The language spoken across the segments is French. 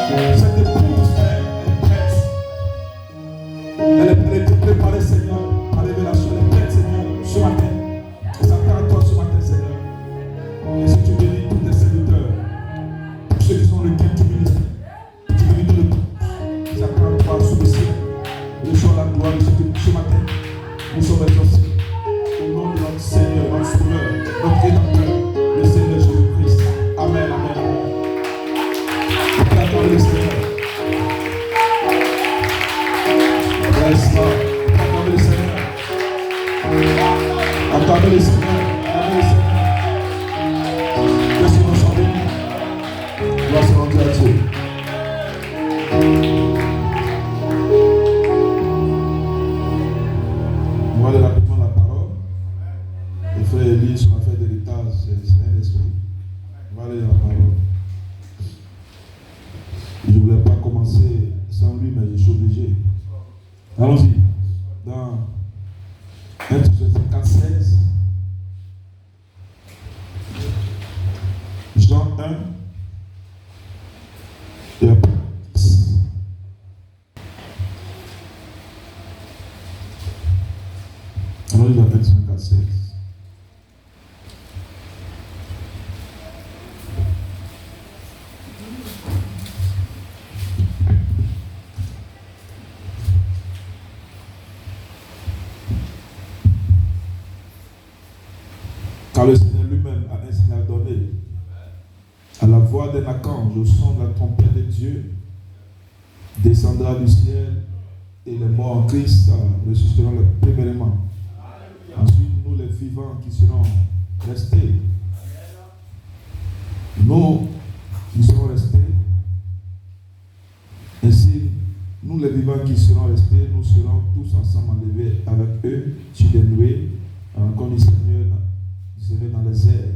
Cette épouse est prête. Elle est préparée, Seigneur, à la révélation. Elle est prête, Seigneur, ce matin. Et ça prend à toi ce matin, Seigneur. Et si tu bénis tous tes serviteurs, tous ceux qui sont le guide du ministère, tu bénis tout le temps. Ça prend à toi sous le ciel. Le jour de la gloire, ce matin, nous sommes exaucés. Au nom de notre Seigneur, notre Sauveur, notre Rédempteur, le Seigneur Jésus-Christ. Amen, amen, amen. Acclamons le Seigneur. Bless God. Acclamons le Seigneur. Acclamons le Seigneur. Acclamons le Seigneur. Que ce nom soit béni. Gloire soit rendue à Dieu. On va aller rapidement la parole. Le frère Élie sur l'affaire d'héritage, c'est un esprit. On va aller dans la parole. Je ne voulais pas commencer sans lui, mais je suis obligé. Allons-y. Dans 1 4:16, Jean 1, et après. Allons-y dans 1 4:16. Car le Seigneur lui-même a ainsi donné à la voix d'un archange, au son de la trompette de Dieu, descendra du ciel et les morts en Christ ressusciteront premièrement. Ensuite, nous les vivants qui serons restés, nous qui serons restés, ainsi, nous les vivants qui serons restés, nous serons tous ensemble enlevés avec eux sur des nuées, comme le Seigneur dans les airs.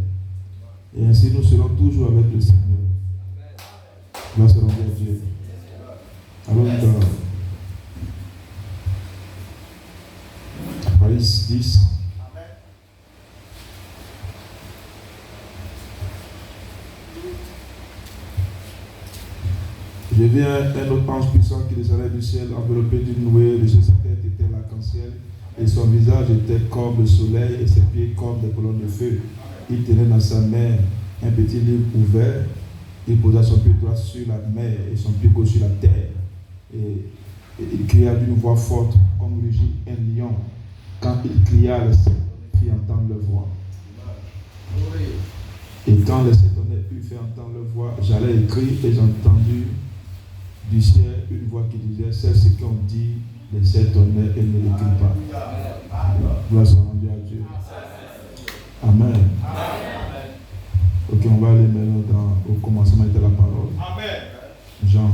Et ainsi nous serons toujours avec le Seigneur. Gloire soit rendue à Dieu. Alors dans Apocalypse 10. Je vis un autre ange puissant qui descendait du ciel, enveloppé d'une nuée. De sur sa tête était l'arc-en-ciel, et son visage était comme le soleil, et ses pieds comme des colonnes de feu. Il tenait dans sa main un petit livre ouvert. Il posa son pied droit sur la mer et son pied gauche sur la terre. Et il cria d'une voix forte, comme rugit un lion. Quand il cria, les sept firent entendre leur voix. Et quand les sept eut fait entendre leur voix, j'allais écrire et j'ai entendu du ciel une voix qui disait: c'est ce qu'on dit les sept honneurs et ne l'écrit pas. Gloire soit rendue à Dieu. Amen. Ok, on va aller maintenant au commencement de la parole. Amen. Jean. Amen.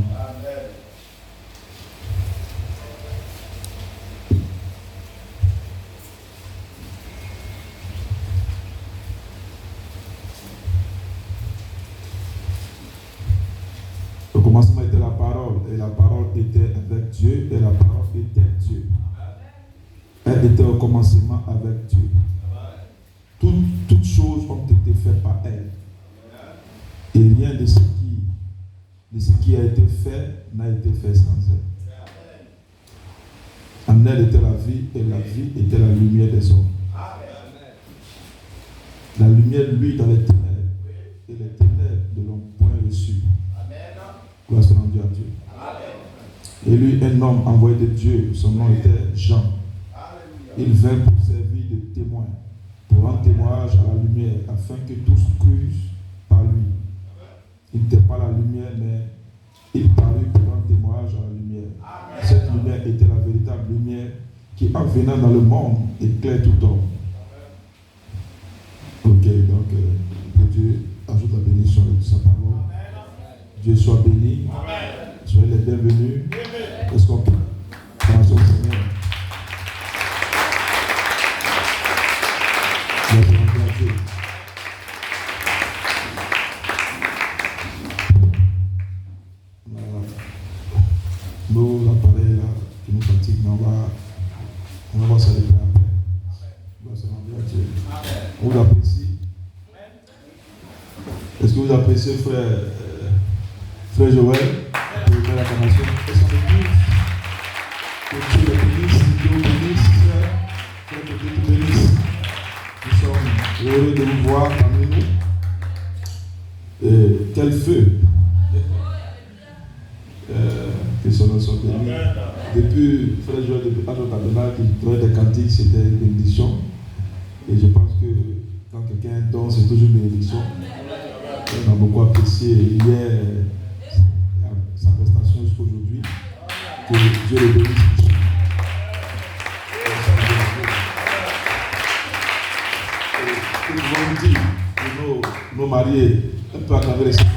Au commencement était la parole, et la parole était avec Dieu, et la parole était Dieu. Elle était au commencement avec Dieu. Toutes choses ont été faites par elle. Et rien de ce qui a été fait n'a été fait sans elle. En elle était la vie, et la vie était la lumière des hommes. La lumière, lui, dans les ténèbres, et les ténèbres ne l'ont point reçu. Gloire soit rendue à Dieu. Et lui, un homme envoyé de Dieu, son nom était Jean. Il vint pour servir de témoin, pour rendre témoignage à la lumière, afin que tous crussent par lui. Il n'était pas la lumière, mais il parut pour rendre témoignage à la lumière. Cette lumière était la véritable lumière qui, en venant dans le monde, éclaire tout homme. Ok, donc que Dieu ajoute la bénédiction de sa parole. Dieu soit béni. Soyez les bienvenus. Est-ce qu'on peut dans son Seigneur? Nous, l'appareil là, qui nous fatigue, mais on va célébrer après. On va se rendre à Dieu. On vous apprécie. Est-ce que vous appréciez frère Joël? donner l'acclamation. Et son épouse. Que Dieu les bénisse, Dieu vous bénisse, sœur. Que Dieu vous bénisse. Nous sommes heureux de vous voir parmi nous. Et quel feu! Que son nom soit béni. Depuis Frère Joël, depuis Anno Tabernacle, qui trouvait des cantiques, c'était une bénédiction. Et je pense que quand quelqu'un danse, c'est toujours une bénédiction. On a beaucoup apprécié hier sa prestation jusqu'aujourd'hui. Que Dieu le bénisse. Et nous pouvons dire que nos mariés, un peu acclamer les Seigneurs.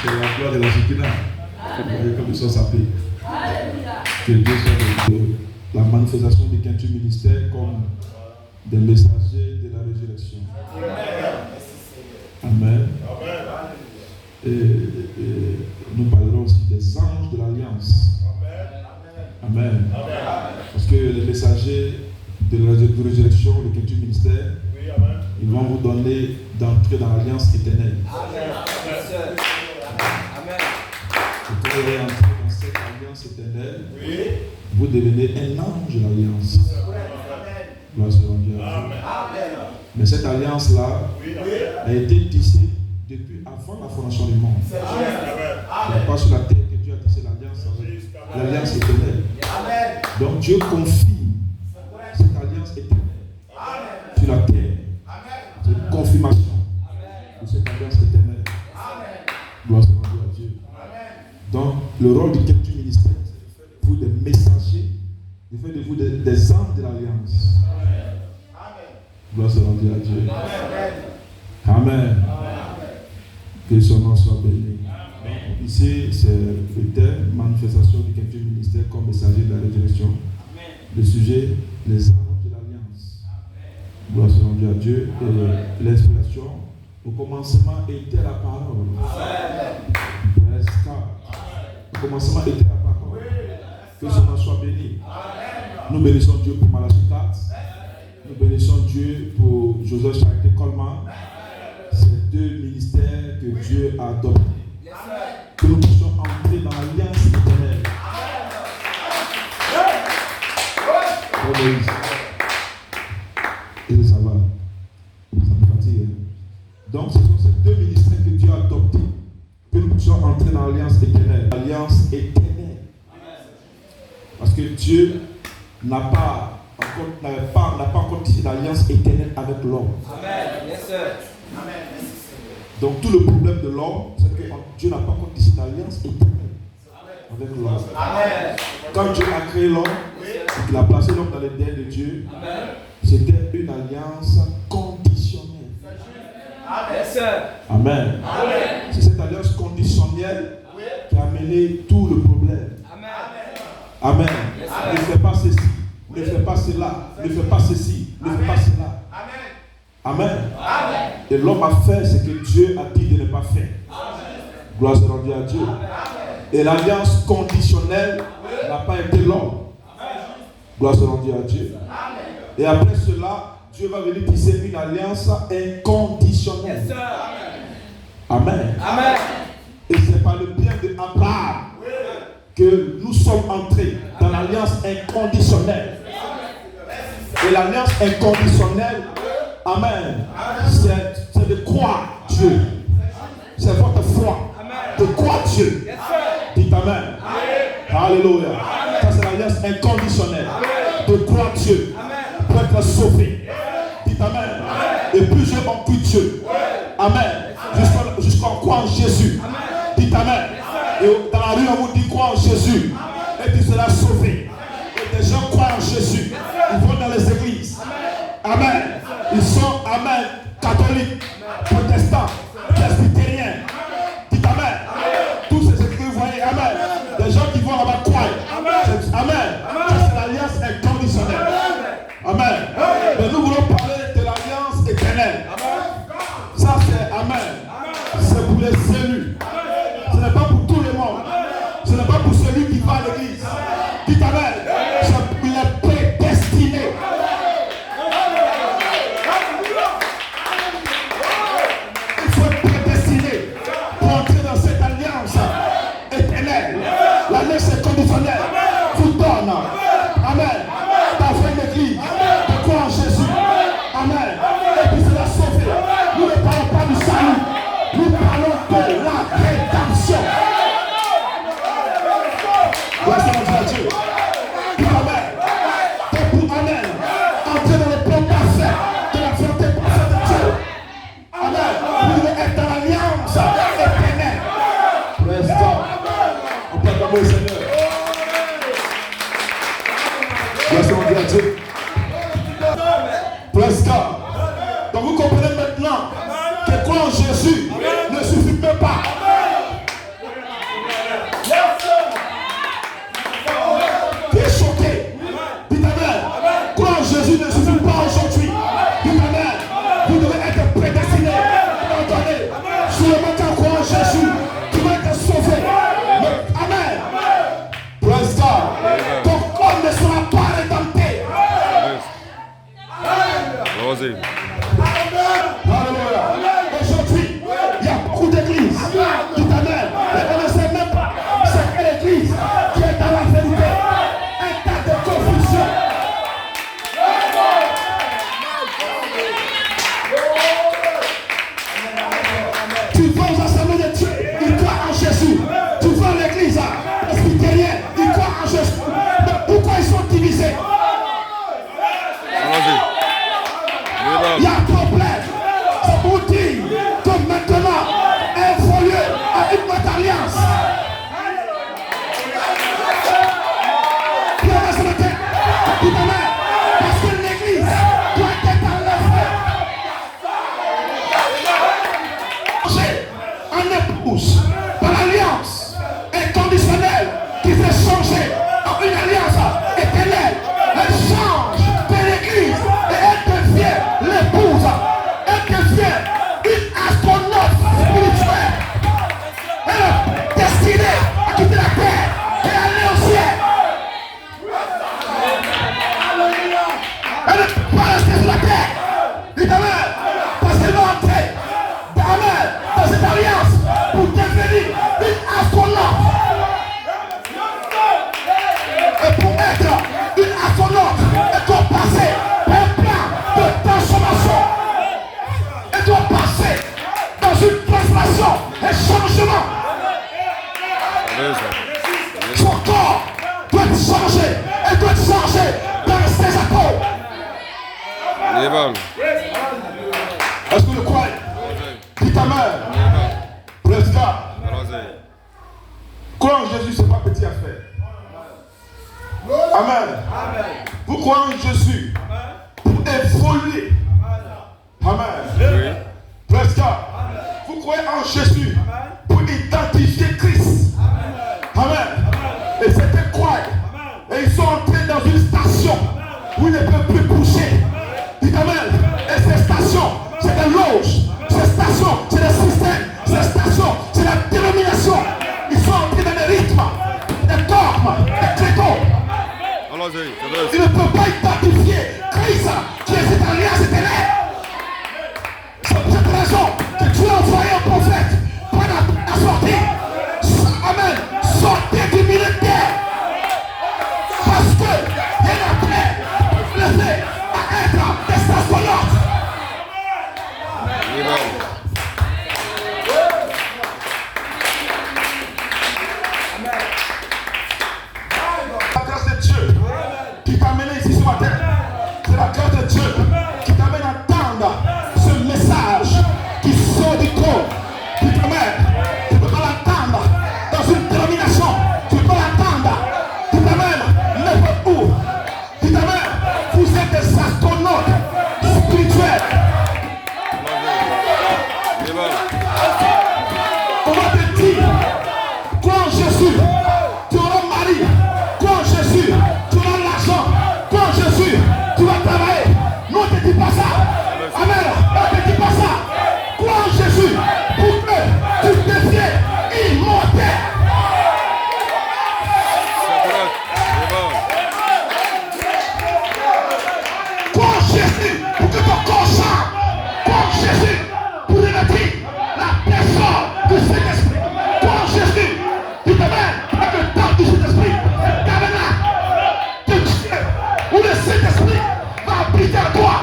C'est la gloire de la Shekinah. Vous voyez comme ils sont sapés. Que Dieu soit la manifestation du quintuple ministère comme des messagers de la résurrection. Amen. Et nous parlerons aussi des anges de l'Alliance. Amen. Parce que les messagers de la résurrection, le quintuple ministère, ils vont vous donner d'entrer dans l'Alliance éternelle. Et quand vous allez entrer dans cette alliance éternelle, vous devenez un ange de l'alliance. Gloire soit rendue à Dieu. Mais cette alliance-là a été tissée depuis avant la fondation du monde. Ce n'est pas sur la terre que Dieu a tissé l'alliance avec l'alliance éternelle. Donc Dieu confie cette alliance éternelle sur la terre. C'est une confirmation de cette alliance éternelle. Gloire soit rendue à Dieu. Donc, le rôle du quintuple ministère, c'est de vous des messagers, de faire de vous des anges de l'Alliance. Gloire soit rendue à Dieu. Amen. Que son nom soit béni. Donc, ici, c'est le thème, manifestation du quintuple ministère comme messager de la résurrection. Le sujet, les anges de l'Alliance. Gloire soit rendue à Dieu. Et l'inspiration, au commencement était la parole. Au commencement était la parole. Que son nom soit béni. Nous bénissons Dieu pour Malasutat. Nous bénissons Dieu pour Joseph Charité Coleman. Ces deux ministères que Dieu a adoptés. Que nous puissions entrer dans l'alliance éternelle. Et ça va. Ça me fatigue. Donc, ce sont ces deux ministères que Dieu a adoptés. Que nous puissions entrer dans l'alliance éternelle. L'alliance éternelle. Parce que Dieu n'a pas encore tissé d'alliance éternelle avec l'homme. Amen. Yes, sir. Amen. Donc tout le problème de l'homme, c'est que Dieu n'a pas encore tissé d'alliance éternelle avec l'homme. Amen. Quand Dieu a créé l'homme, il a placé l'homme dans les dents de Dieu. C'était une alliance conditionnelle. Amen. Yes, sir. Amen. Amen. C'est cette alliance conditionnelle qui a amené tout le problème. Amen. Ne fais pas ceci, ne fais pas cela, ne fais pas ceci, ne fais pas cela. Amen. Et l'homme a fait ce que Dieu a dit de ne pas faire. Gloire soit rendue à Dieu. Et l'alliance conditionnelle n'a pas été l'homme. Gloire soit rendue à Dieu. Et après cela, Dieu va venir tisser une alliance inconditionnelle. Amen. Et c'est par le bien de Abraham que nous sommes entrés dans l'alliance inconditionnelle. Et l'alliance inconditionnelle, amen, c'est de croire Dieu. C'est votre foi de croire Dieu. Dites amen. Alléluia. Ça c'est l'alliance inconditionnelle. De croire Dieu pour être sauvé. Dites amen. Et plusieurs ont cru Dieu. Amen. Jusqu'à croire en Jésus. Dites amen. Et dans la rue, on vous dit crois en Jésus. Et tu seras sauvé. Et des gens croient en Jésus. Ils vont dans les églises. Amen. Ils sont, amen, catholiques, protestants, presbytériens. Dites amen. Tous ces églises, vous voyez, amen. Des gens qui vont là-bas croire. Amen. Ça, c'est l'alliance inconditionnelle. Amen. Mais nous voulons parler de l'alliance éternelle. Ça, c'est amen. C'est pour les élus. Ce n'est pas pour tout le monde. Ce n'est pas pour celui qui va à l'église. Dites amen. Il est prédestiné. Praise God. Donc vous comprenez maintenant que croire en Jésus ne suffit même pas. Tu es choqué. Dites Amen. Croire en Jésus ne suffit pas aujourd'hui. Dites Amen. Vous devez être prédestiné. Entendez. Seulement quand croire en Jésus, tu vas être sauvé. Amen. Praise God. Ton corps ne sera pas rédempté. Alléluia. Aujourd'hui, il y a beaucoup d'églises. Dites Amen. Et on ne sait même pas c'est quelle église qui est dans la vérité. Un tas de confusion. Tu vas aux assemblées de Dieu, ils croient en Jésus. Tu vas à l'église presbytérienne, ils croient en Jésus. Mais pourquoi ils sont divisés? Il y a un problème. Ça vous dit que maintenant, évoluer à une autre alliance. Parce que l'église doit être enlevée. En épouse, par l'alliance inconditionnelle qui fait changer en une alliance éternelle. Elle change de l'église et elle devient l'épouse. Elle devient une astronaute spirituelle. Elle est destinée à quitter la terre et aller au ciel. Elle ne peut pas rester sur la terre. Dites Amen. Parce qu'elle va entrer dans cette alliance pour devenir une astronaute. Et pour être une astronaute, elle doit passer par un plan de transformation. Elle doit passer dans une transformation, un changement. Son corps doit être changé. Elle doit être changée dans ses atomes. Est-ce que vous le croyez? Dites Amen. Praise God. Croire en Jésus, ce n'est pas petite affaire. Amen. Vous croyez en Jésus pour évoluer. Amen. Praise God. Vous croyez en Jésus pour identifier Christ. Amen. Et c'était quoi? Et ils sont entrés dans une station où ils ne peuvent plus bouger. Dites Amen. Et ces stations, c'est des loges. Ces stations, c'est des systèmes. Ces stations, c'est la dénomination. Ils sont entrés dans des rythmes, des dogmes, des créneaux. Il ne peut pas identifier Christ qui est cette alliance éternelle. C'est pour cette raison que Dieu a envoyé un prophète pour la sortie. Amen. Sortez du militaire. Parce que il y a appelé laissé à être des astronautes. La grâce de Dieu qui t'a amené ici ce matin, c'est la grâce de Dieu qui t'amène à entendre ce message qui sort du corps. Tu ne peux pas l'entendre dans une dénomination. Tu peux pas l'entendre. Tu t'amènes n'importe où. Tu t'amènes. Vous êtes des astronautes spirituels. On va te dire, crois en Jésus, tu auras un mari. Crois en Jésus, tu auras l'argent. Crois en Jésus, tu vas travailler. Non, on ne te dit pas ça. Amen. On ne te dit pas ça. Crois en Jésus pour que tu deviennes immortel. Crois en Jésus pour que ton corps change. Crois en Jésus pour revêtir la personne du Saint-Esprit. Crois en Jésus. Dites Amen. Avec le temps du Saint-Esprit, le tabernacle de Dieu, où le Saint-Esprit va habiter en toi,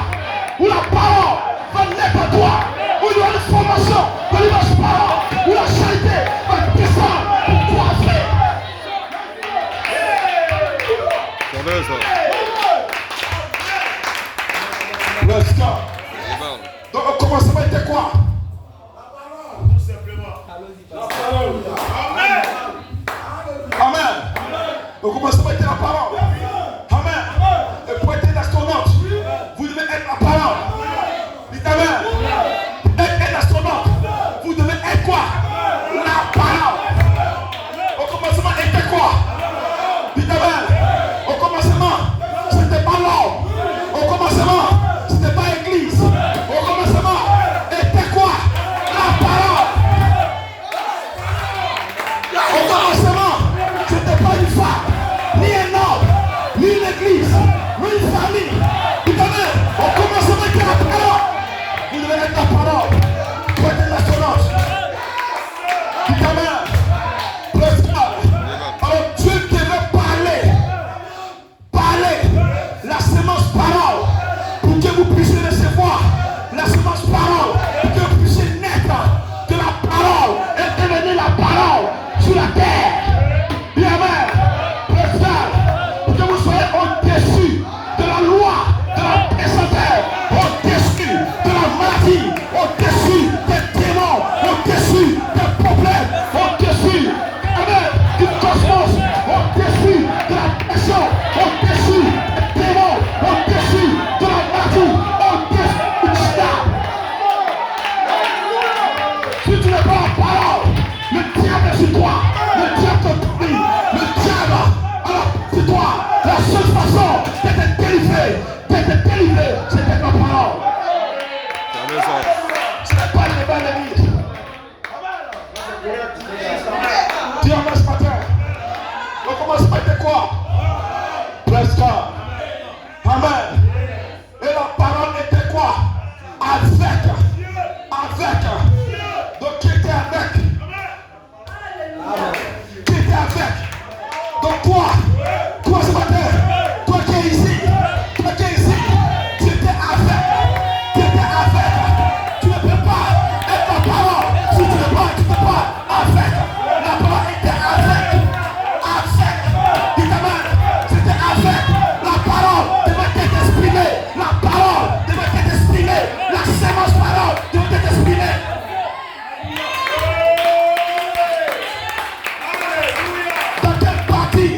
où la parole va naître en toi, où il y aura une formation de l'image parole, où la charité va descendre pour coiffer. Let's go. Donc au commencement était quoi? Amen. Au commencement était la parole. Amen. Et pour être un astronaute, vous devez être la parole. quoi? Presque. Amen. Et la parole était quoi? Avec. Donc qui était avec? Qui était avec? Donc quoi ce matin? Toi qui es ici, tu étais avec. Tu ne peux pas être la parole si tu n'es pas avec. La parole était avec. Dites amen. C'était avec. La parole devait être exprimée. La sémence parole devait être exprimée. Dans quelle partie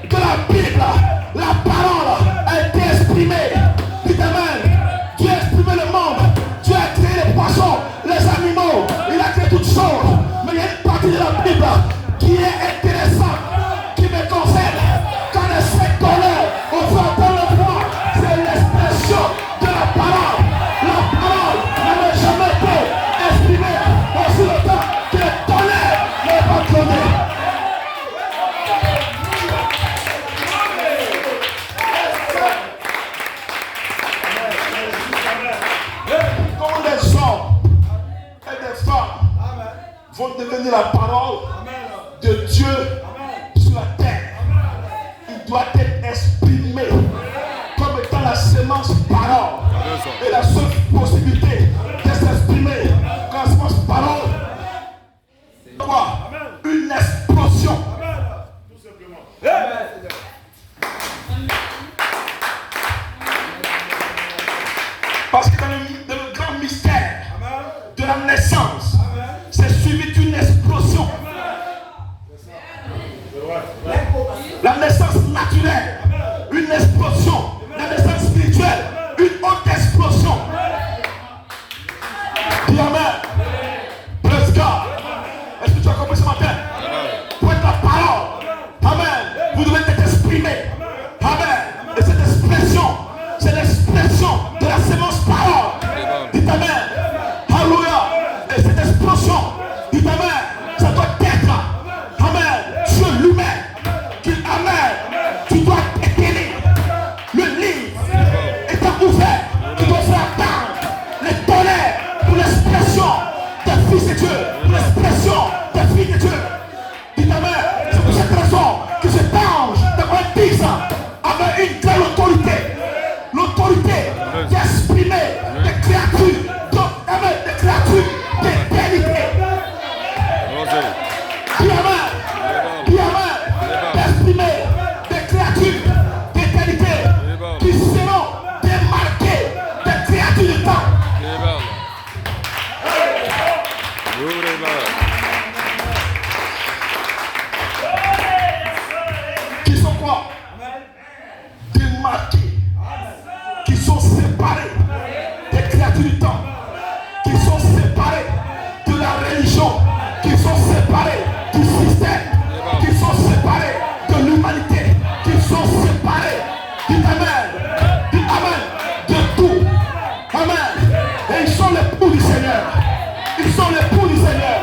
de la Bible la parole a été exprimée? Dites amen. Dieu a exprimé le monde. Dieu a créé les poissons, les animaux. Il a créé toutes choses. Mais il y a une partie de la Bible qui est intéressante, qui me concerne. Quand les secteurs on entend le voix, c'est l'expression de la parole. La parole n'avait jamais été exprimée aussi longtemps que le tonnerre n'est pas donné. Quand les hommes et des femmes vont devenir la parole de Dieu sur la terre, il doit être exprimé comme étant la sémence parole. Et la seule possibilité de s'exprimer comme la sémence parole, c'est quoi? Une explosion. Tout simplement. Parce que dans le grand mystère de la naissance, c'est suivi d'une explosion. La naissance naturelle, une explosion. La naissance spirituelle, une haute explosion. Dis amen. Praise God. Est-ce que tu as compris ce matin? Pour être la parole, amen, vous devez être exprimé. Amen. Et cette expression, c'est l'expression de la sémence parole. Dites amen. Alléluia. Et cette explosion, dites amen, ça doit être, amen, sur lui-même. Amen. Tu dois éteindre. Le livre étant ouvert, tu dois faire attendre les tonnerres pour l'expression des fils de Dieu, pour l'expression des filles de Dieu. Dites amen. C'est pour cette raison que cet ange de 10 ans avait une grande autorité. L'autorité d'exprimer des créatures, des créatures d'éternité. Dis amen. D'exprimer des créatures d'éternité qui seront démarquées des créatures du temps. Qui sont quoi? Démarqués, qui sont séparés des créatures du temps, qui sont séparés de la religion, qui sont séparés du système, qui sont séparés de l'humanité, qui sont séparés, dites amen, de tout. Amen. Et ils sont l'époux du Seigneur. Ils sont l'époux du Seigneur.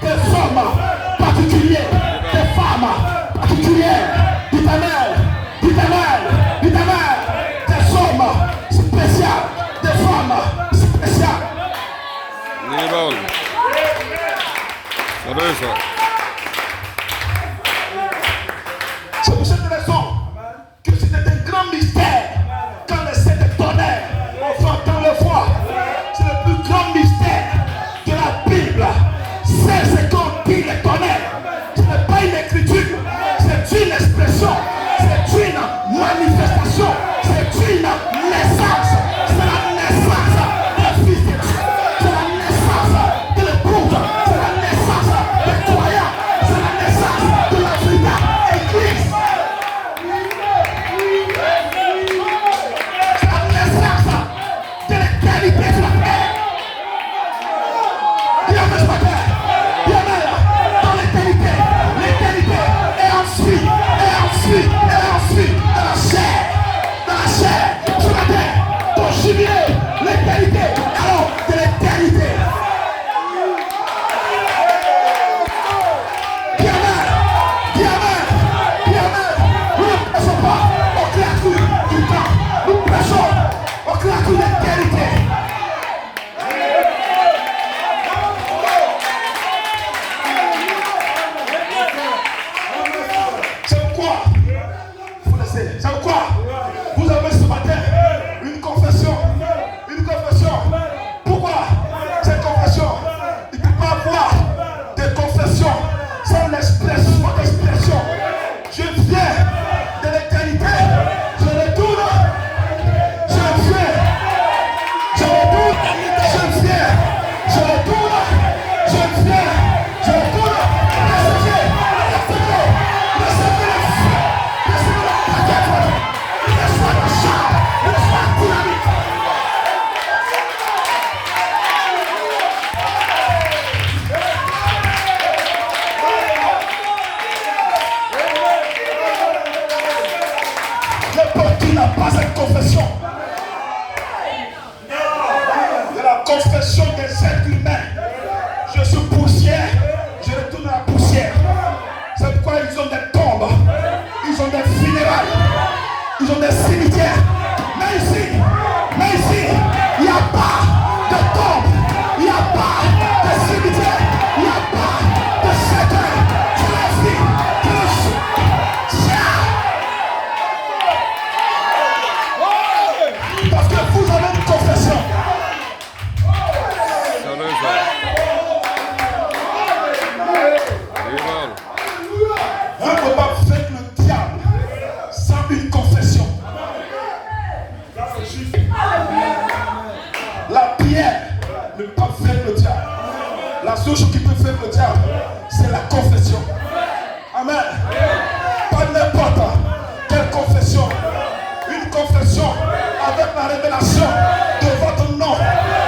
Des hommes particuliers, des femmes particulières. Dites amen. Des hommes spéciaux, des femmes spéciales. C'est pour cette raison que c'était un grand mystère. Quand les sept tonnerres ont fait entendre le voix, c'est le plus grand mystère de la Bible. C'est ce qu'on dit les tonnerres. Ce n'est pas une écriture, c'est une expression, c'est une manifestation, c'est une naissance. C'est la naissance des fils de Dieu, c'est la naissance de l'épouse, c'est la naissance des croyants. confession des êtres humains. Je suis poussière, je retourne à la poussière. C'est pourquoi ils ont des tombes, ils ont des funérailles, ils ont des cimetières. Mais ici, il n'y a pas de tombe, il n'y a pas de cimetière, il n'y a pas de cercueil. Tu l'as dit, tu le sais. Parce que vous avez une confession. On ne peut pas vaincre le diable sans une confession. La prière ne peut pas vaincre le diable. La seule chose qui peut vaincre le diable, c'est la confession. Amen. Pas n'importe quelle confession. Une confession avec la révélation de votre nom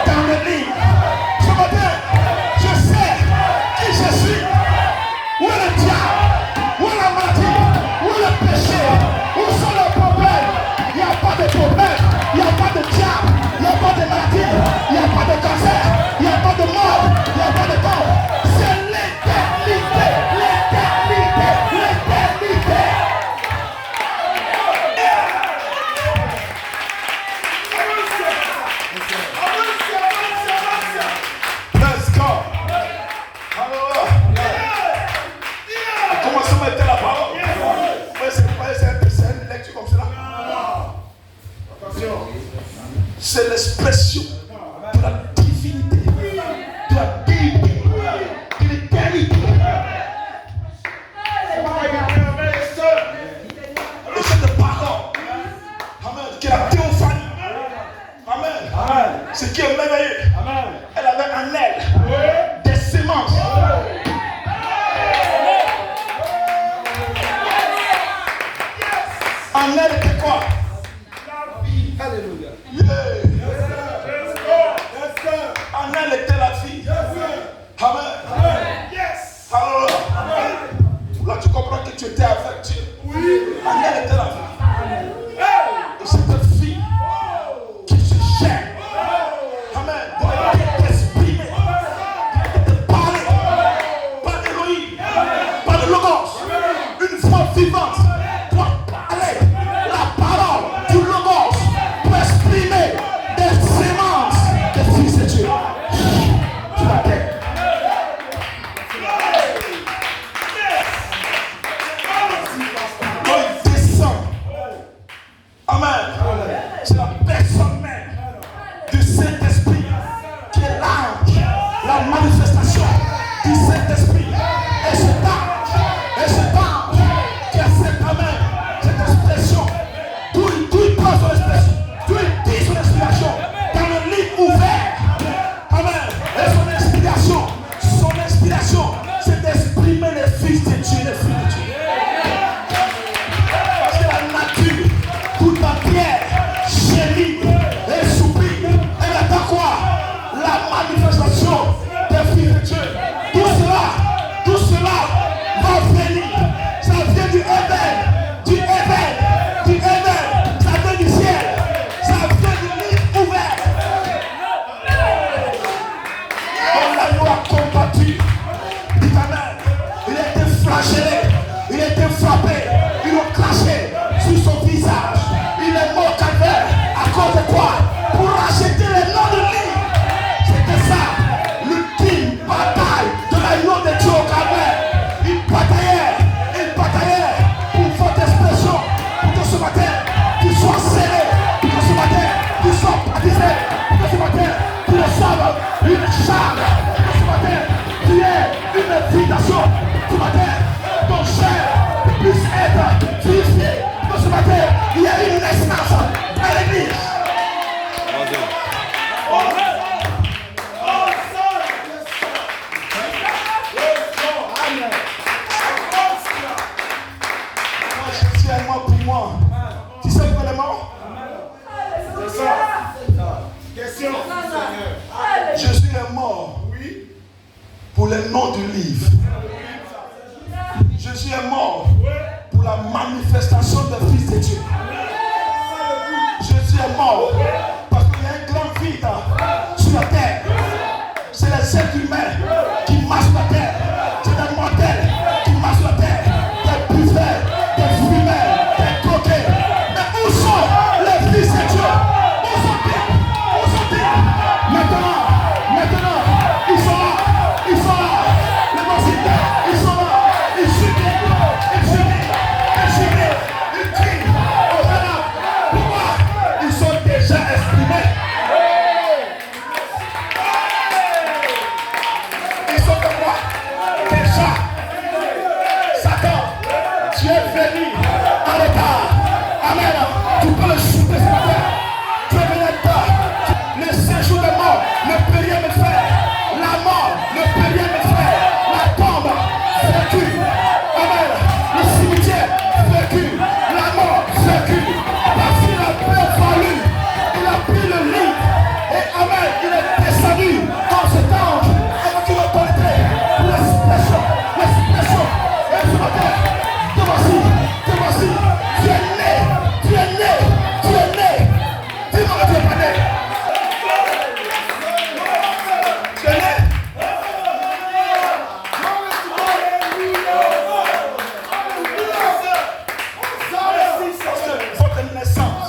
dans le livre. Ce matin, je sais qui je suis. Où est le diable? Où est la maladie? Où est le péché? Où sont les problèmes? Il n'y a pas de problème. Il n'y a pas de diable. Il n'y a pas de maladie. Il n'y a pas de cancer. Il n'y a pas de mort. Il n'y a pas de mort. C'est l'éternité. L'éternité. L'éternité. Let's go. Comment ça m'a été la parole? C'est une lecture comme cela. C'est l'expression de la divinité, de la deité, de l'éternité. Et cette parole, amen, qui est la théophanie, amen, ce qui est merveilleux, elle avait un aile, des semences. En elle était quoi? Alléluia. En elle était la vie. Amen. Alors là, tu comprends que tu étais avec Dieu. En elle était la vie. Et cette fille qui se jette. Amen. De t'exprimer, de parler. Pas d'Élohim, pas de Logos. Une voix vivante. C'est la personne même du Saint-Esprit qui est l'ange, la manifestation du Saint-Esprit. Et cet ange qui a cette amène, cette expression, d'où il prend son expression, d'où il dit son inspiration, dans le livre ouvert. Amen. Et son inspiration, c'est d'exprimer les fils de Dieu, les filles de Dieu. Parce que la nature, toute la pierre, chérie et soupire, elle attend quoi? La manifestation des filles de Dieu. Tout cela va venir. Ça vient du Éden, ça vient du ciel, ça vient du livre ouvert. Quand l'agneau a combattu, il a été flagellé, il a été frappé, ils l'ont craché sur son visage. Il est mort calvaire. À cause de quoi? Pour racheter les noms de lui. C'était ça, l'ultime bataille de l'agneau de Dieu au calvaire. Il bataillait pour votre expression, pour que ce matin, tu sois scellé, pour que ce matin, tu sois baptisé, pour que ce matin, tu reçoives une charge, pour que ce matin, tu aies une invitation, pour que ce matin, ton chair puisse être purifié. Ce matin, il y a une naissance à l'église. Jésus est mort pour moi. Tu sais pourquoi il est mort? C'est ça. Question. Jésus est mort pour les noms du livre. Jésus est mort pour la manifestation des fils de Dieu. Jésus est mort parce qu'il y a un grand vide sur la terre. des êtres humains qui marchent la terre. C'est des mortels qui marchent la terre. Des buffeurs, des fumeurs, des coquets. Mais où sont les fils de Dieu? Où sont-ils? Où sont-ils? Maintenant, ils sont là. Ils sont là. Les voici. Ils sont là. Ils subissent. Ils subissent. Ils subissent. Ils crient. Oh là. Pourquoi? Ils sont déjà exprimés. Ils sont comme moi. Déjà. Satan, tu es venu en retard. Amen. Tu peux le shooter ce matin. Tu es venu en retard. Le séjour de mort ne peut rien me faire. La mort ne peut rien me faire. La tombe, vécu. Amen. Le cimetière, vécu. La mort, vécu. Parce qu'il a peur valu. Il a pris le lit. Et amen, il est descendu dans cet ange. Avec une autorité. L'expression. Et ce matin, te voici. Tu es né. Dis-moi que tu es pas né. Tu es né. Votre naissance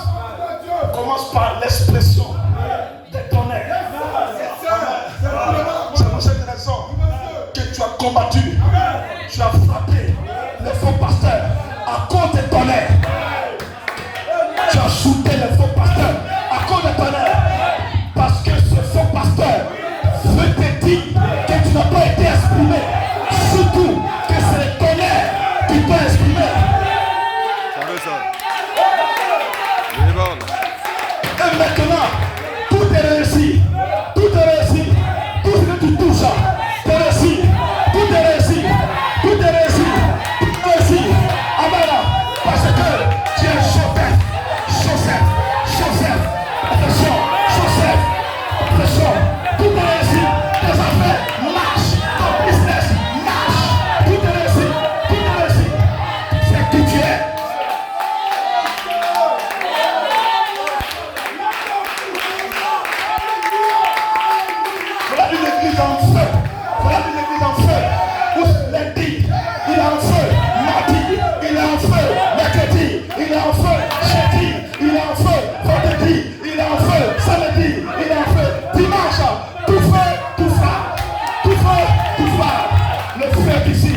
commence par l'expression des tonnerres. C'est pour cette raison que tu as combattu, tu as frappé les faux pasteurs à cause des tonnerres. Tu as shooté les faux pasteurs à cause des tonnerres. Parce que ce faux pasteur veut te dire que tu n'as pas été exprimé. Surtout que c'est les tonnerres qui t'ont exprimé. Et maintenant, tout est réussi. Tout ce que tu touches, c'est réussi. Tout est réussi. Amen. Parce que tu es Joseph. Attention. Tout est réussi. Tes affaires marchent. Ton business marche. Tout est réussi. C'est qui tu es. Voilà une église en feu. Où lundi, il est en feu. Mardi, il est en feu. Mercredi, il est en feu. Jeudi, il est en feu. Vendredi, il est en feu. Samedi, il est en feu. Dimanche, tout feu, tout flamme. Le feu d'ici.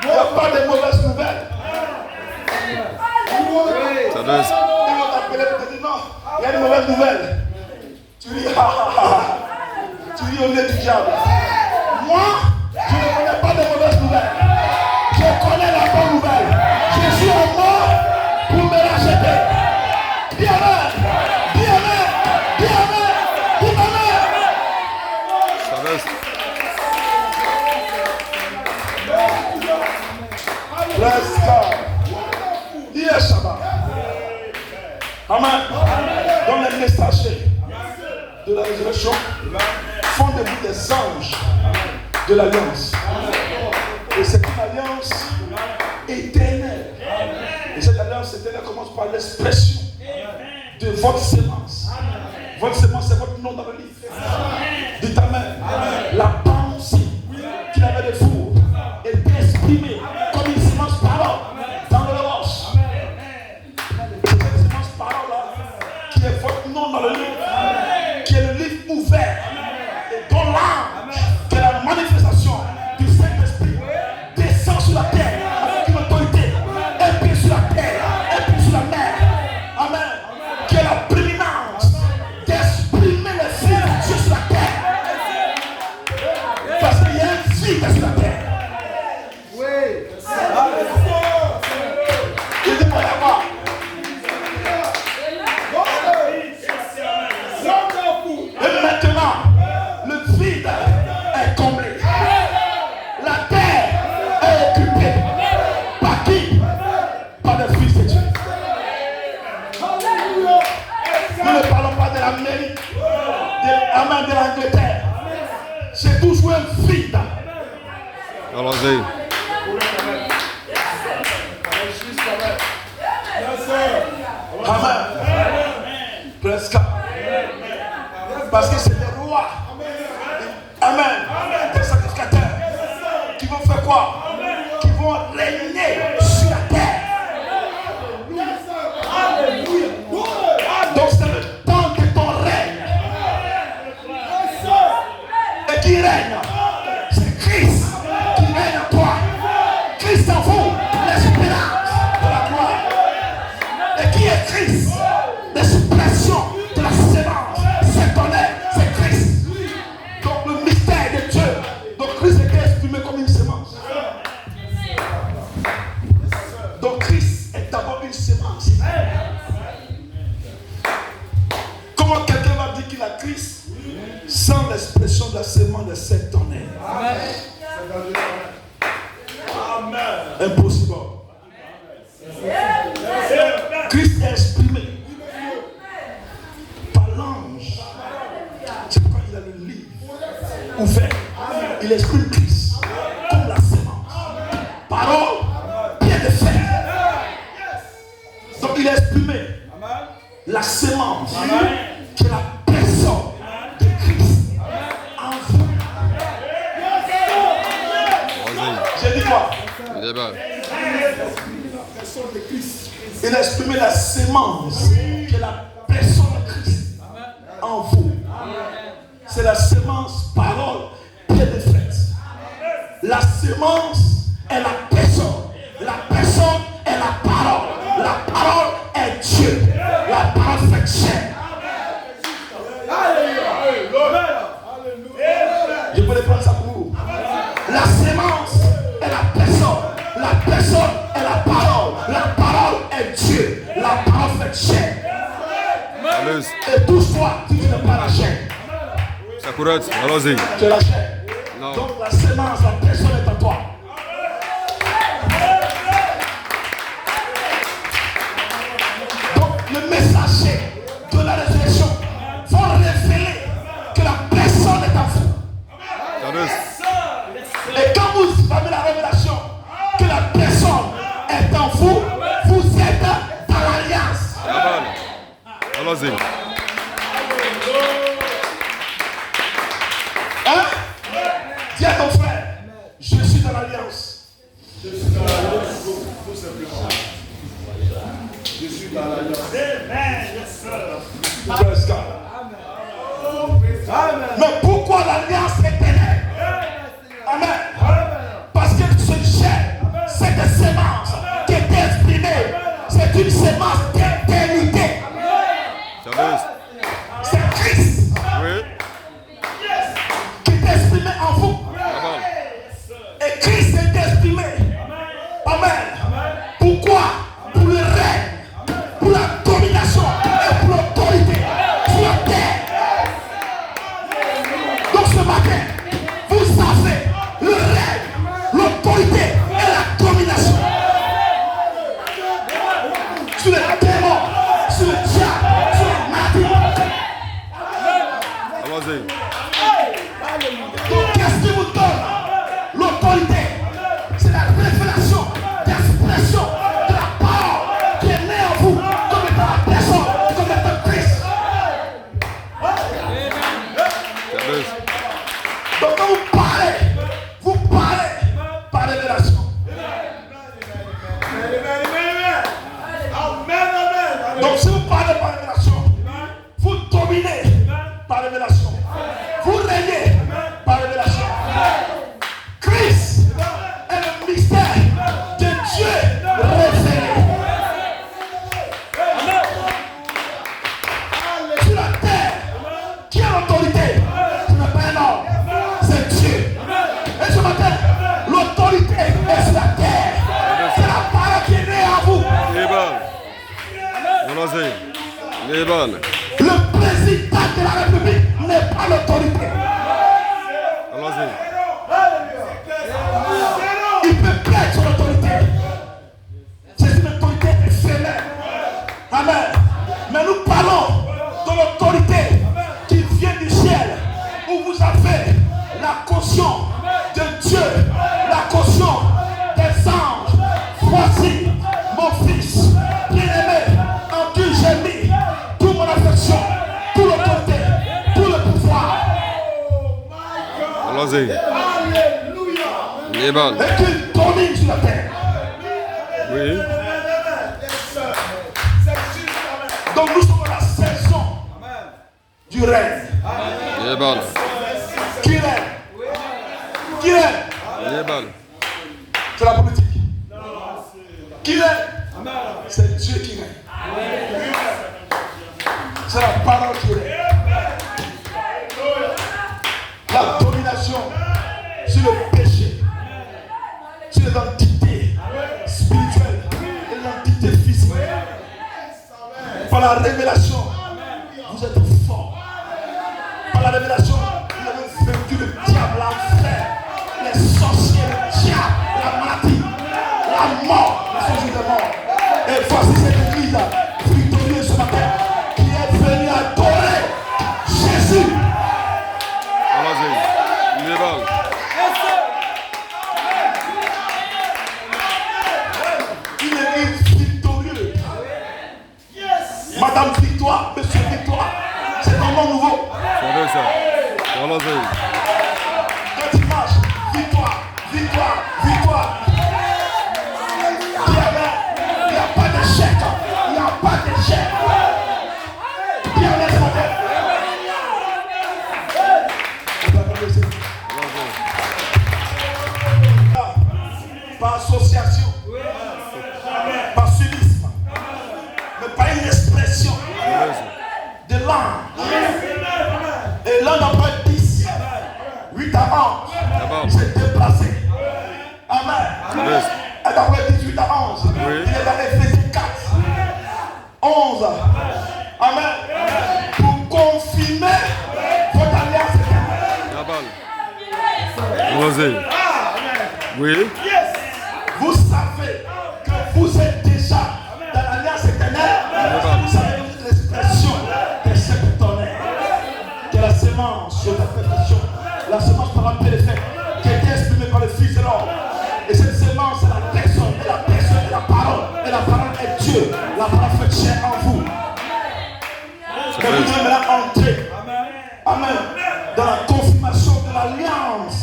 Il n'y a pas de mauvaises nouvelles. Ils vont t'appeler pour te dire non, il y a une mauvaise nouvelle. Tu ris, tu ris au nez du diable. Moi, je ne connais pas de mauvaises nouvelles. Je connais la bonne nouvelle. Je suis en mort pour me racheter. Dis amen. Bless God. Yes, Shabbat. Amen. Dans les messagers de la résurrection font de vous des anges de l'alliance. Et c'est une alliance éternelle. Et cette alliance éternelle commence par l'expression de votre sémence. Votre sémence, c'est votre nom dans le livre. Dites amen. La pensée qu'il avait de vous est exprimée comme une sémence parole dans le roche. Cette sémence parole là, qui est votre nom dans le livre, qui est le livre ouvert, et dont l'âme, qui est la manifestation du Saint-Esprit, descend sur la terre avec une autorité, un pied sur la terre, un pied sur la mer. Amen. Qui est la prééminence d'exprimer les fils de Dieu sur la terre. Parce qu'il y a un fils sur la terre. Il dit moi là-bas. Et maintenant, le vide est comblé. La terre est occupée. Par qui? Par le Fils de Dieu. Nous ne parlons pas de l'Amérique, de l'Angleterre. C'est toujours un vide. Allons-y. Amen. Presque. Parce que c'est des rois. Amen. Des sacrificateurs qui vont faire quoi? Qui vont régner sur la terre. Donc c'est le temps de ton règne. Et qui règne? C'est Christ qui règne en toi. Christ en vous, l'espérance de la gloire. Et qui est Christ? L'expression de la sémence. C'est ton être, c'est Christ. Donc le mystère de Dieu. Donc Christ est exprimé comme une sémence. Donc Christ est d'abord une sémence. Comment quelqu'un va dire qu'il a Christ sans l'expression de la sémence de cet tonnerre? Impossible. Christ est exprimé par l'ange. C'est pourquoi il a le livre ouvert. Il exprime Christ comme la sémence. Parole, pied de fer. Donc il a exprimé la sémence qui est la personne de Christ en vous. J'ai dit quoi? Il a exprimé la sémence qui est la personne de Christ en vous. C'est la sémence parole, pied de fer. La sémence est la personne. La personne est la parole. La parole est Dieu. La parole fait chair. Je peux les prendre ça pour vous. La sémence est la personne. La personne est la parole. La parole est Dieu. La parole fait chair. Et touche-toi si tu n'es pas la chair. S'accurate, allons-y. Tu es la chair. Non. Donc la sémence, la personne est en toi. Donc le messager de la résurrection va révéler que la personne est en vous. Et quand vous avez la révélation que la personne est en vous, vous êtes dans l'alliance. Allons-y. Hein? Dis à ton frère, je suis dans l'alliance. Je suis dans l'alliance, tout simplement. Je suis dans l'alliance. Amen. Mais pourquoi l'alliance éternelle? Amen. Parce que ce chair, cette sémence qui est exprimée, c'est une sémence d'éternité. C'est Christ qui est exprimé en vous. Et Christ est exprimé. Amen. Pourquoi? Pour le règne, pour la domination et pour l'autorité sur la terre. Donc ce matin, vous savez le règne, l'autorité et la domination sur les démons, sur le diable, sur la maladie. Allons-y. Donc qu'est-ce qui vous donne l'autorité? C'est la révélation, l'expression de la parole qui est née en vous comme étant la personne, comme étant Christ. Donc quand vous parlez par révélation. Donc si vous parlez par révélation, vous dominez par révélation. Vous régnez par révélation. Christ est le mystère de Dieu révélé. Sur la terre, qui a l'autorité? Ce n'est pas un homme, c'est Dieu. Et ce matin, l'autorité est sur la terre. C'est la parole qui est née en vous. Allons-y. Les bonnes. Le président de la République n'est pas l'autorité. Allons-y. Il peut perdre son autorité. C'est une autorité éphémère. Amen. Mais nous parlons de l'autorité qui vient du ciel, où vous avez la caution de Dieu, la caution des anges. Voici mon fils, bien Allons-y. Les balles. Et qu'il domine sur la terre. Oui. Donc nous sommes dans la saison du règne. Les balles. Qui règne? Qui règne? Les balles. C'est la politique. Qui règne? C'est Dieu qui règne. C'est la parole qui règne. La domination sur le péché, sur l'identité spirituelle et l'identité physique. Par la révélation, vous êtes forts. Par la révélation, vous avez vaincu le diable, l'enfer, les sorciers, le diable, la maladie, la mort, la source de mort. Et voici cette église victorieuse ce matin qui est venue adorer Jésus. Allons-y. Les balles. Une église victorieuse. Madame Victoire, Monsieur Victoire, c'est un nom nouveau. Ça veut ça. Allons-y. Quand tu marches, victoire, victoire, victoire. Il n'y a pas d'échec. Il n'y a pas d'échec. Bien les frères. Par association, par civisme, mais pas une expression de langue. Et l'un n'a pas 10, 8 à 11. Il s'est déplacé. Amen. Elle a fait 18 à 11. Oui. Il est dans Éphésiens 4, 11. Amen. Pour confirmer votre alliance éternelle. La balle. Allons-y. Oui. Vous savez que vous êtes déjà dans l'alliance éternelle. Vous savez que vous êtes l'expression des sept tonnerres. Que la semence sur la perfection, la semence par un péréfère, qui a été exprimée par le Fils de l'homme. Et cette semence, c'est la personne, et la personne est la parole. Et la parole est Dieu. La parole fait chair en vous. Et vous devez maintenant entrer. Amen. Dans la confirmation de l'alliance.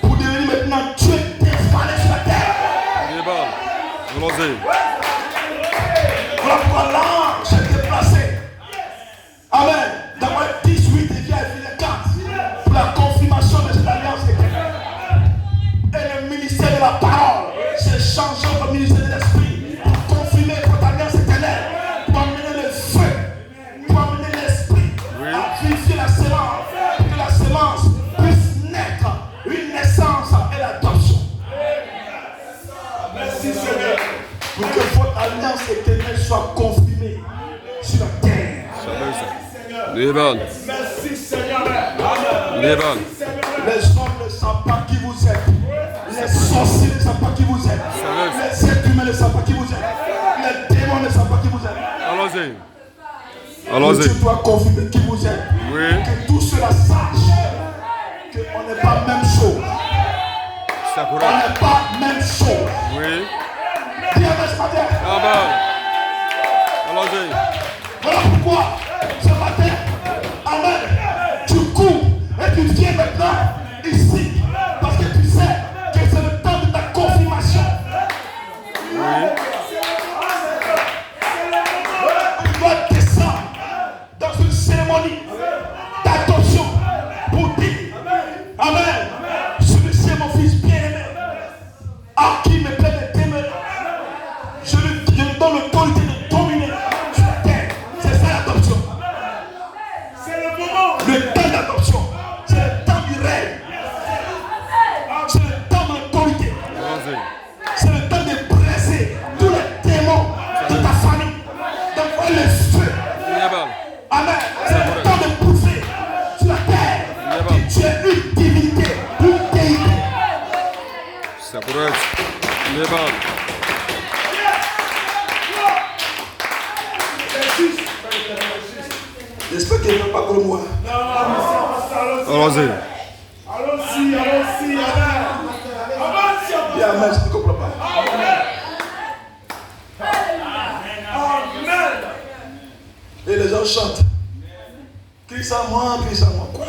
Pour devenir maintenant Dieu dévoilé sur la terre. Les balles. Allons-y. Voilà pourquoi l'ange s'est déplacé. Amen. Dans Matthieu 18, il vient à Éphésiens 4. Pour la confirmation de cette alliance éternelle. Et le ministère de la parole s'est changé au ministère de l'esprit. Pour confirmer votre alliance éternelle. Pour amener le feu. Pour amener l'esprit. À vivifier la sémence. Pour que la sémence puisse naître. Une naissance et l'adoption. Merci Seigneur. Pour que votre alliance éternelle soit confirmée sur la terre. Ça veut ça. Les balles. Merci Seigneur. Les balles. Les hommes ne savent pas qui vous êtes. Les sorciers ne savent pas qui vous êtes. Les êtres humains ne savent pas qui vous êtes. Les démons ne savent pas qui vous êtes. Allons-y. Dieu Allons-y. doit confirmer qui vous êtes. Oui. Que tous ceux-là sachent qu'on n'est pas même chose. On Sakura. n'est pas même chose. Oui. Dis Amen ce matin. La balle. Allons-y. Voilà pourquoi ce matin, Amen, tu cours et tu viens maintenant ici. Parce que tu sais que c'est le temps de ta confirmation. Oui. Tu dois descendre dans une cérémonie d'adoption pour dire Amen. Celui-ci est mon fils bien-aimé, à qui me plaît de t'aimer. Je lui donne l'autorité de dominer sur la terre. C'est ça l'adoption. C'est le moment. Le temps d'adoption, c'est le temps du règne. C'est le temps de l'autorité. Allons-y. C'est le temps de briser tous les démons de ta famille. D'envoyer le feu. Les balles. Amen. C'est le temps de prouver sur la terre que tu es une divinité, une déité. Sakura. Les balles. J'espère qu'il ne veut pas comme moi. Allons-y. Allons-y, allons-y, amen. Avance. Il y a Amen, je ne comprends pas. Amen. Et les gens chantent. Crie ça moi, crie ça moi. Quoi?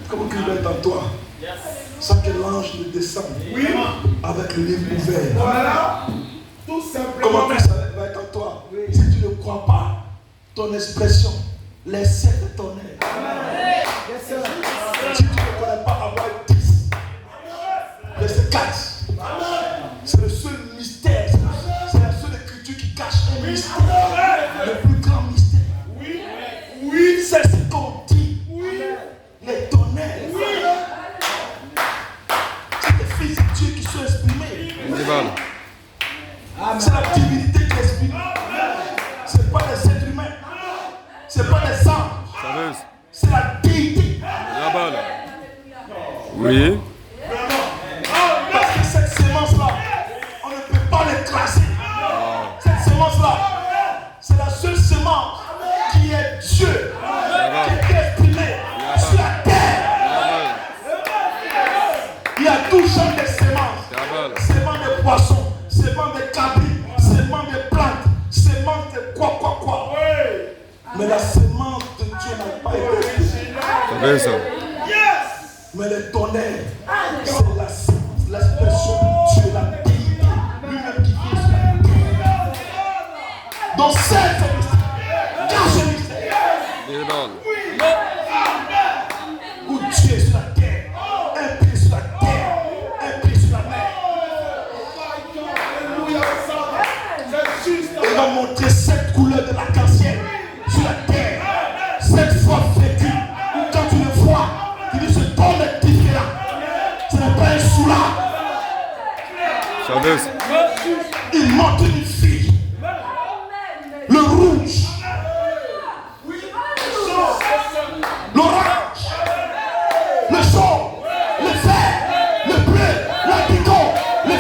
Comme qu'il va être en toi. Sans que l'ange ne descende. Avec le livre ouvert. Voilà. Tout simplement. Comment que ça va être en toi? Si tu ne crois pas, ton expression, les 7 tonnerres. Si tu ne connais pas avoir 10, verset 4. C'est le seul mystère. C'est la seule écriture qui cache un mystère. Le plus grand mystère. Oui, c'est ce qu'on dit. Les tonnerres. C'est les fils de Dieu qui sont exprimés. C'est la divinité qui est exprimée. Ce n'est pas des êtres humains. Ce n'est pas des anges. C'est la déité. Oui. Parce que cette semence-là, on ne peut pas l'écraser. Cette semence-là, c'est la seule semence qui est Dieu, qui est exprimée sur la terre. Il y a tout genre de semences. Semences de poissons, semences de cabris, semences de plantes, semences de quoi. Mais la semence de Dieu n'a pas été exprimée. Mais les tonnerres, c'est la semence, l'expression de Dieu, la déité, lui-même qui vit sur la terre. Donc c'est ce mystère, car ce mystère, où Dieu est sur la terre, un pied sur la terre, un pied sur la mer. Il va montrer 7 couleurs de l'arc-en-ciel sur la terre, 7 fois vécu, où quand tu le vois, tu dis ce ton est différent. Ce n'est pas un soulard. Il montre une fille. Le rouge. L'orange. Le jaune. Le vert. Le bleu. L'indigo. Le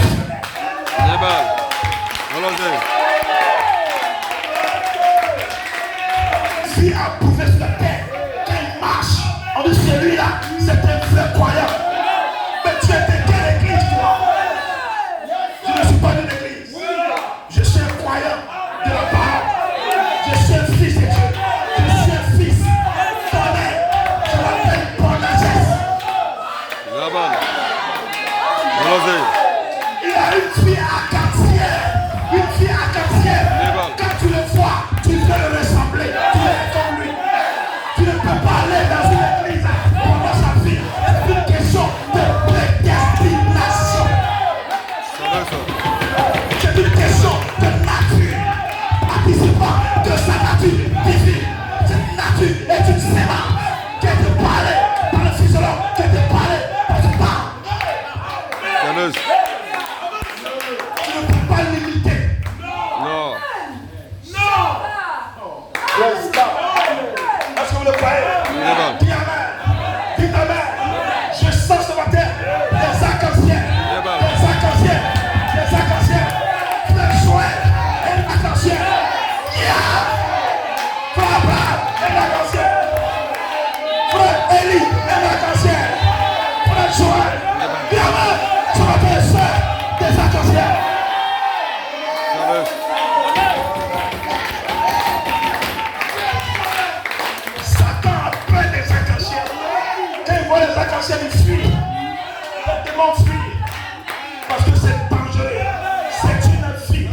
fille a prouvé sur la terre. Quand il marche, on dit celui-là, c'est un vrai croyant. Mais tu es de quelle église, toi? Je ne suis pas d'une église. Je suis un croyant de la parole. Je suis un fils de Dieu. Je suis un fils tonnerre. Je m'appelle Bonagès. Il a une fille arc-en-ciel. Une fille arc-en-ciel. Quand tu le vois, tu veux le ressembler. Tu es comme lui. Tu ne peux pas aller dans une église pendant sa vie. C'est une question de prédestination. C'est une question de nature. Participant de sa nature divine. Cette nature est une sémence qui a été parlée par le physiologue, qui a été parlée par ce parle. Tu ne peux pas l'imiter. Est-ce que vous le croyez? Dis amen. Dis amen. Je sens ce matin les arc-en-ciel. Les arc-en-ciel. Les arc-en-ciel. Frère Joël et l'arc-en-ciel. Frère Abraham et l'arc-en-ciel. Frère Élie et l'arc-en-ciel. Frère Joël. Dis amen. Ce matin, c'est des arc-en-ciel. Satan a peur des arc-en-ciel. Quand il voit les arc-en-ciel, il fuit. Le démon fuit. Parce que c'est dangereux. C'est une vie.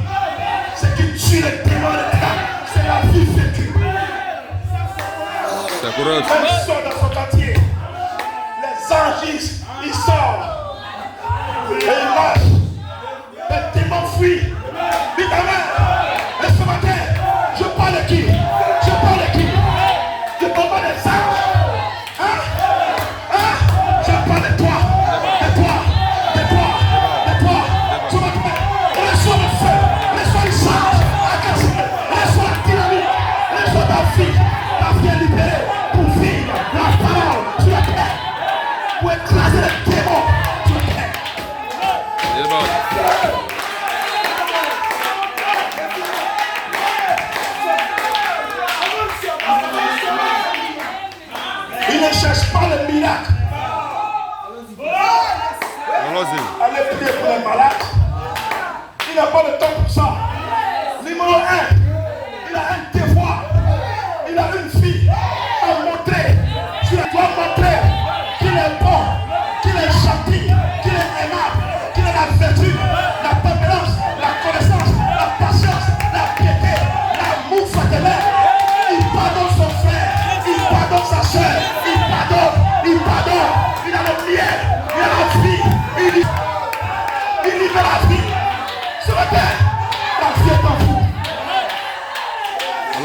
C'est qui tue les démons de l'État. C'est la vie vécue. Quand il sort dans son quartier, les anges, ils sortent. Et il marche. Le démon fuit. Dis amen. Et ce matin, je parle de qui? Je parle de qui? Je parle pas des anges. Je parle de toi. De toi. De toi. De toi. Ce matin, reçois le feu. Reçois le charge. Reçois la dynamique. Reçois ta fille. Ta fille est libérée pour vivre la parole sur la terre. Pour écraser les démons sur la terre. Il ne cherche pas le miracle. Allez prier pour les malades. Il n'a pas le temps pour ça. Numéro 1, il a un devoir. Il a une fille à montrer. Tu dois montrer qu'il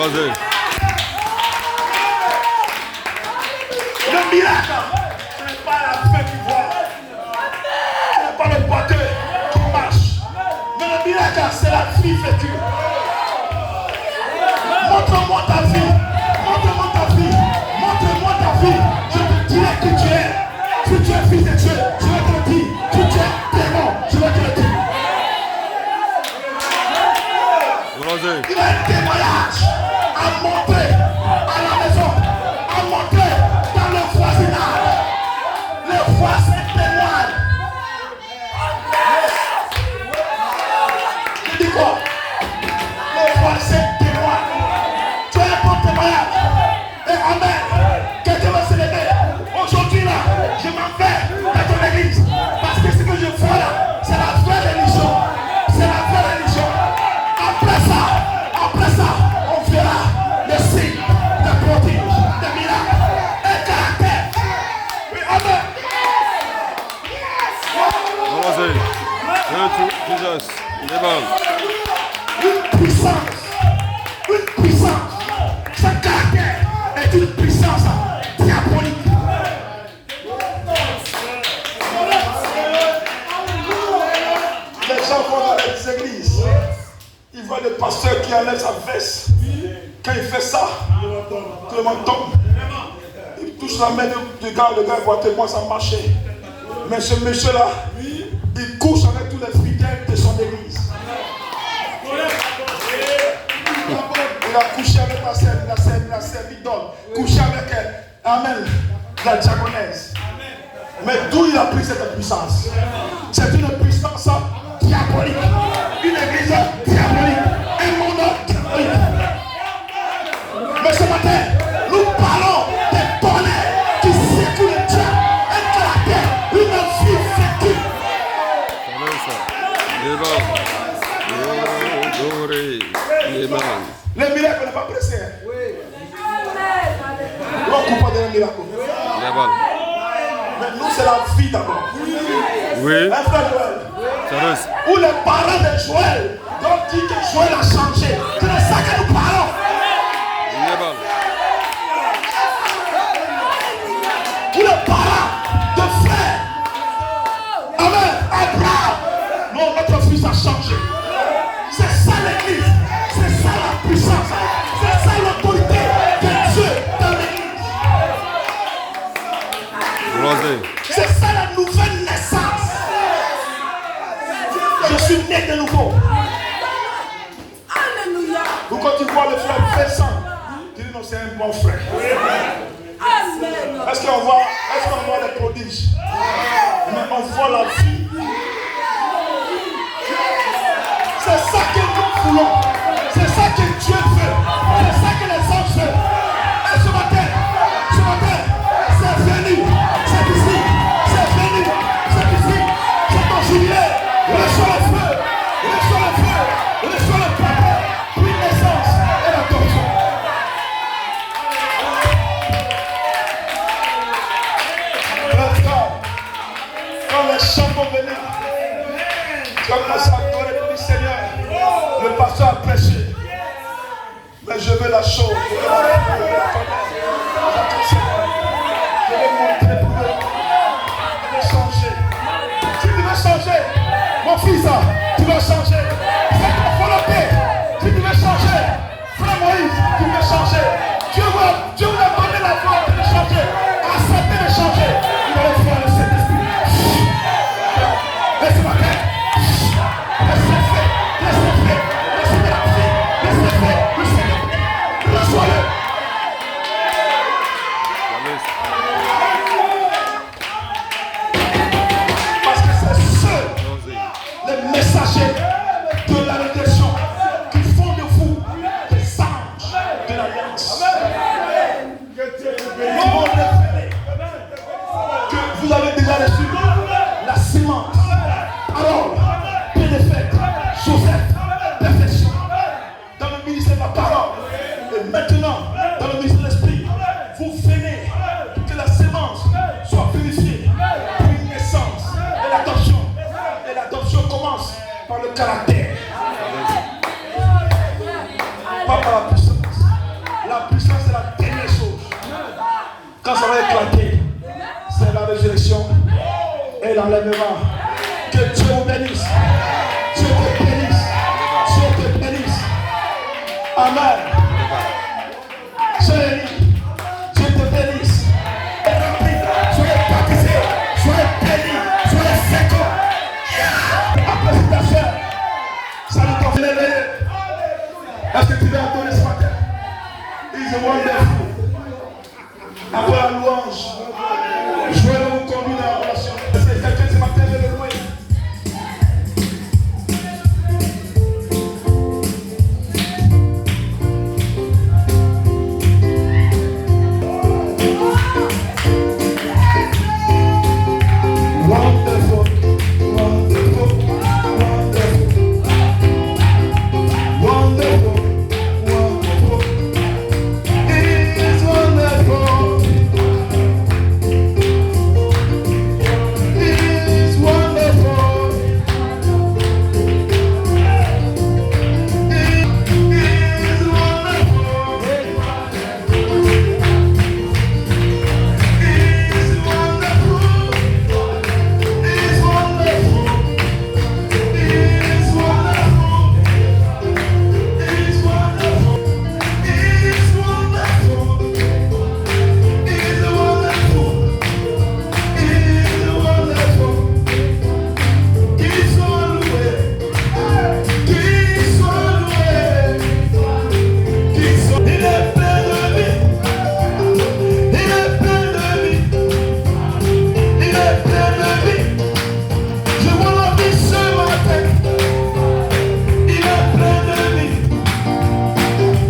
Allons-y. Le miracle, ce n'est pas la fin qui voit. Ce n'est pas le boiteux qui marche. Mais le miracle, c'est la vie vécue. Montre-moi ta vie. Montre-moi ta vie. Montre-moi ta vie. Je te dirai qui tu es. Si tu es fils de Dieu, je vais te le dire. Si tu es démon, je vais te le dire. Allons-y. Il a un témoignage à montrer à la maison, à montrer dans le voisinage. Les voisins témoignent. Je dis quoi? Les voisins témoignent. Tu as un bon témoignage. Et amen. Quelqu'un va se lever. Aujourd'hui là, je m'en vais dans ton église. Parce que ce que je vois là, c'est la vraie religion. C'est la vraie religion. Après ça, on verra les signes, des prodiges, des miracles, un caractère. Oui, amen. Allons-y. Jesus. Il est bon. Une puissance. Ce caractère est une puissance diabolique. Les gens vont dans les églises. Ils voient le pasteur qui enlève sa veste. Quand il fait ça, tout le monde tombe. Il touche la main du gars, le gars voit tellement ça marcher. Mais ce monsieur-là, il couche avec tous les fidèles de son église. Il a couché avec la servitole, couché avec amen, la diagonesse. Mais d'où il a pris cette puissance? C'est une puissance diabolique. Une église diabolique. Un monde diabolique. Mais ce matin, nous parlons des tonnerres qui secouent le diable. Un caractère, une vie vécue. Il est bon. Glory. Il est bon. Le miracle n'est pas pressé. On ne coupe pas de miracle. Il est bon. Mais nous, c'est la vie d'abord. Oui. Un frère Joël. Sérieux. Où les parents de Joël ont dit que Joël a changé. C'est de ça que nous parlons. Il est bon. Où les parents de frères. Amen. Abraham. Non, notre fils a changé. C'est ça l'église. C'est ça la puissance. C'est ça l'autorité de Dieu dans l'église. Allons-y. C'est ça la nouvelle naissance. Je suis né de nouveau. Alléluia. Ou quand tu vois le frère Vincent, tu dis non, c'est un bon frère. Amen. Est-ce qu'on voit les prodiges? Mais on voit la vie. C'est ça que nous voulons. C'est ça que Dieu veut. C'est ça que les anges veulent. Et ce matin, c'est venu. C'est ici. C'est venu. C'est ici. C'est en juillet. Reçois le feu. Reçois le feu. Reçois le papa. Puis l'essence et la torsion. Quand les chants vont venir, tu vas commencer à adorer le Seigneur. Le pasteur a prêché. Mais je veux la chose. Je veux la je veux montrer pour eux. Je veux changer. Si tu veux changer, mon fils, tu vas changer. C'est ton volonté. Si tu veux changer, frère Moïse, tu veux changer. Dieu vous a donné la volonté de changer. Acceptez de changer. Il va le faire le Saint-Esprit. Laissez-moi faire. Laissez faire. Laissez faire. Laissez la vie. Laissez faire. Laissez le. Reçois-le. Parce que c'est ceux, les messagers de la rédemption, qui font de vous des anges de l'alliance. Ils vont révéler que vous avez déjà reçu la sémence. Alors, Pénéfète, Joseph, perfection, dans le ministère de la parole. Et maintenant, dans le ministère de l'esprit, vous venez pour que la sémence soit purifiée pour une naissance et l'adoption. Et l'adoption commence par le caractère, pas par la puissance. enlèvera. Que Dieu vous bénisse. Dieu te bénisse. Dieu te bénisse. Amen. Chérie, Dieu te bénisse. Soyez baptisés, soyez bénis, soyez féconds. Après cette affaire, ça nous donne l'éveiller. Est-ce que tu veux adorer ce matin? He's wonderful. Après la louange, je vais vous conduire dans la relation. Est-ce que quelqu'un ce matin veut le louer? Wonderful, wonderful, wonderful, wonderful, wonderful. It is wonderful. It is wonderful. It is wonderful. It is wonderful. It's wonderful. It's wonderful. It's wonderful. It's wonderful. It's wonderful. It's wonderful. It's always. It's always. It's always. Il est plein de vie. Il est plein de vie. Il est plein de vie. Je vois la vie ce matin. Il est plein de vie.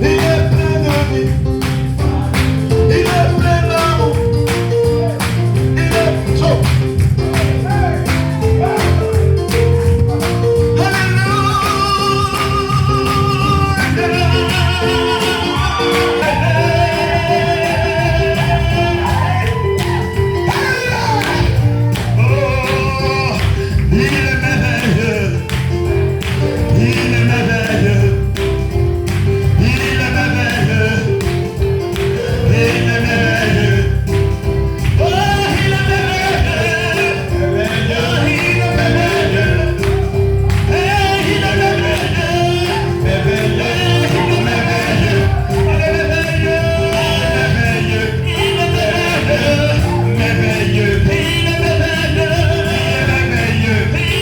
Il est plein de vie. Il est plein d'amour. Il est chaud. Oh, il est merveilleux. Il est merveilleux. Il est merveilleux. Il est merveilleux. Oh, il est merveilleux. Oh, il est merveilleux. Eh, il est merveilleux. Merveilleux. Il est merveilleux. Il est merveilleux. Il est merveilleux. Merveilleux. Il est merveilleux. Il est merveilleux. Il est merveilleux.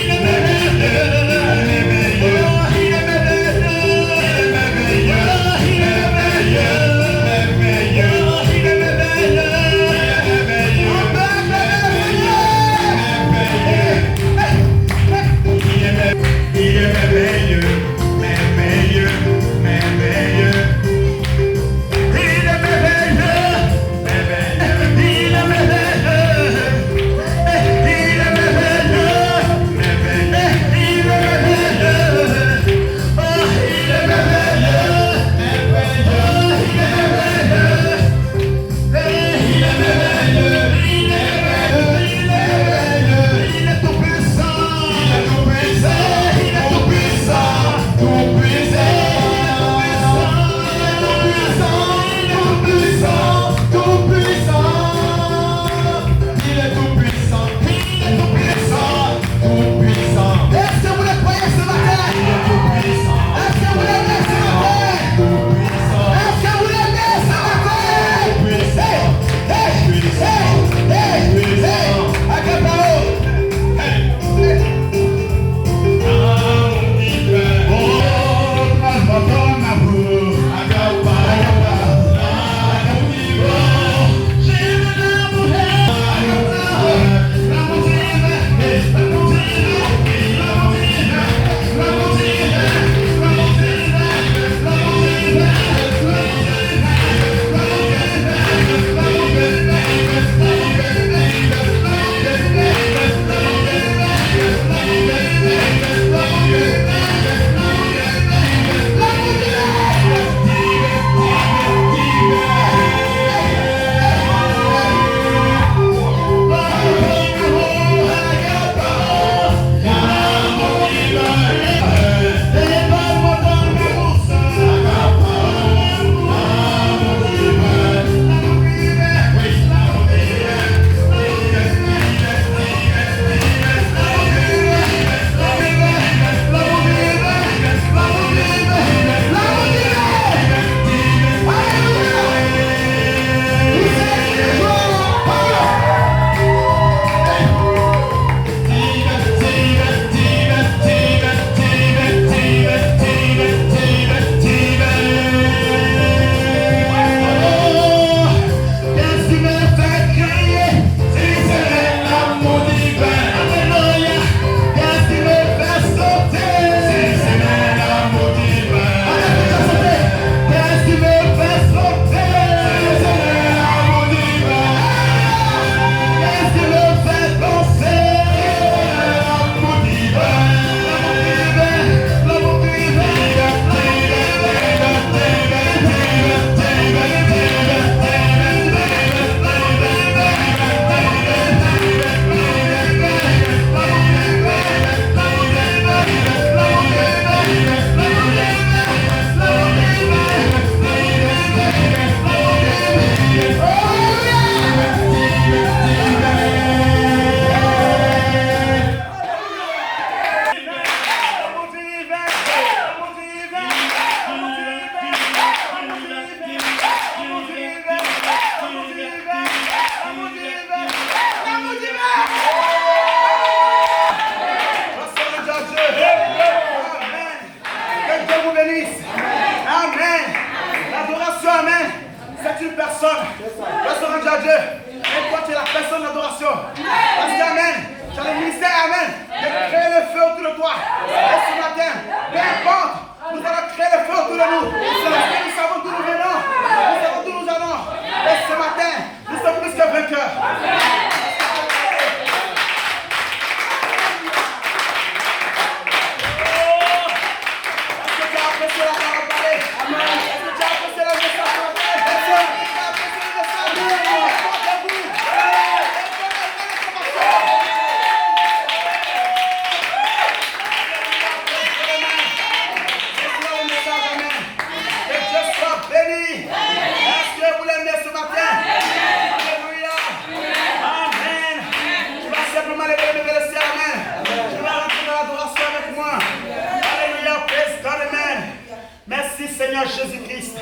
Seigneur Jésus-Christ.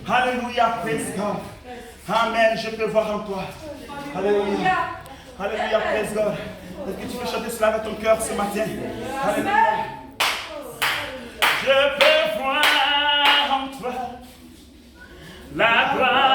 Alléluia, praise God. Amen, je peux voir en toi. Alléluia. Alléluia, praise God. Est-ce que tu peux chanter cela dans ton cœur ce matin? Alléluia. Je peux voir en toi la gloire.